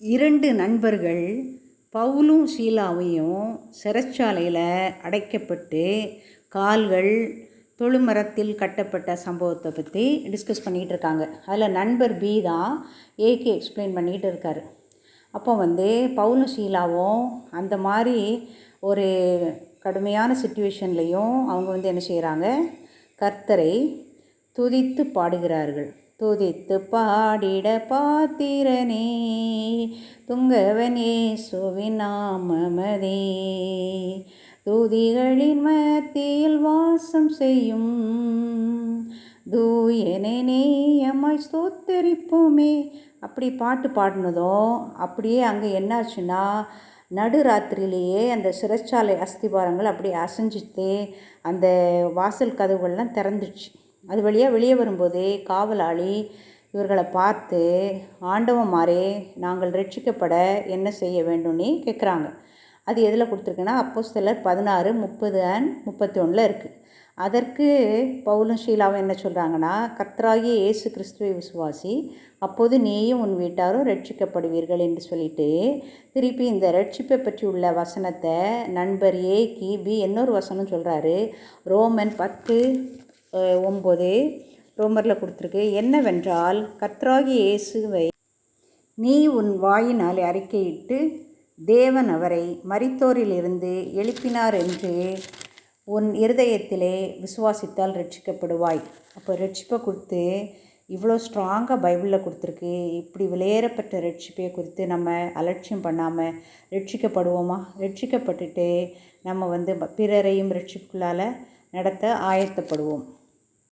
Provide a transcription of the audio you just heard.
2 நண்பர்கள் பவுலும் சீலாவையும் சிறைச்சாலையில் அடைக்கப்பட்டு கால்கள் தொழுமரத்தில் கட்டப்பட்ட சம்பவத்தை பற்றி டிஸ்கஸ் பண்ணிகிட்டு இருக்காங்க. அதில் நண்பர் பி தான் ஏக்கு எக்ஸ்பிளைன் பண்ணிகிட்டு இருக்கார். அப்போ பவுலும் சீலாவும் அந்த மாதிரி ஒரு கடுமையான சுச்சுவேஷன்லேயும் அவங்க என்ன செய்கிறாங்க, கர்த்தரை துதித்து பாடுகிறார்கள். துதித்து பாடிட பாத்திரனே துங்கவன் இயேசுவின் நாமமதே, துதிகளின் மத்தியில் வாசம் செய்யும் தூயனே நேயமாய் ஸ்தோத்தரிப்போமே. அப்படி பாட்டு பாடினதும் அப்படியே அங்கே என்னாச்சுன்னா, நடுராத்திரியிலேயே அந்த சிறைச்சாலை அஸ்திபாரங்கள் அப்படியே அசைஞ்சிட்டு அந்த வாசல் கதவுகள்லாம் திறந்துச்சு. அது வழியாக வெளியே வரும்போதே காவலாளி இவர்களை பார்த்து, ஆண்டவமாரே நாங்கள் ரட்சிக்கப்பட என்ன செய்ய வேண்டும்னு கேட்குறாங்க. அது எதில் கொடுத்துருக்குன்னா அப்போஸ்தலர் 16:30-31 இருக்குது. அதற்கு பவுலும் சீலாவும் என்ன சொல்கிறாங்கன்னா, கர்த்தராகிய இயேசு கிறிஸ்துவை விசுவாசி, அப்போது நீயும் உன் வீட்டாரும் ரட்சிக்கப்படுவீர்கள் என்று சொல்லிட்டு திருப்பி இந்த ரட்சிப்பை பற்றி உள்ள வசனத்தை நண்பர் ஏக்கு பி இன்னொரு வசனம் சொல்கிறாரு. ரோமன் 10:9 ரோமரில் கொடுத்துருக்கு. என்னவென்றால், கர்த்தராகிய இயேசுவை நீ உன் வாயினால் அறிக்கையிட்டு தேவன் அவரை மரித்தோரிலிருந்து எழுப்பினார் என்று உன் இருதயத்திலே விசுவாசித்தால் ரட்சிக்கப்படுவாய். அப்போ ரட்சிப்பை கொடுத்து இவ்வளோ ஸ்ட்ராங்காக பைபிளில் கொடுத்துருக்கு. இப்படி விலையேறப்பட்ட ரட்சிப்பை குறித்து நம்ம அலட்சியம் பண்ணாமல் ரட்சிக்கப்படுவோமா? ரட்சிக்கப்பட்டுட்டு நம்ம பிறரையும் ரட்சிப்புக்குள்ளால் நடத்த ஆயத்தப்படுவோம்.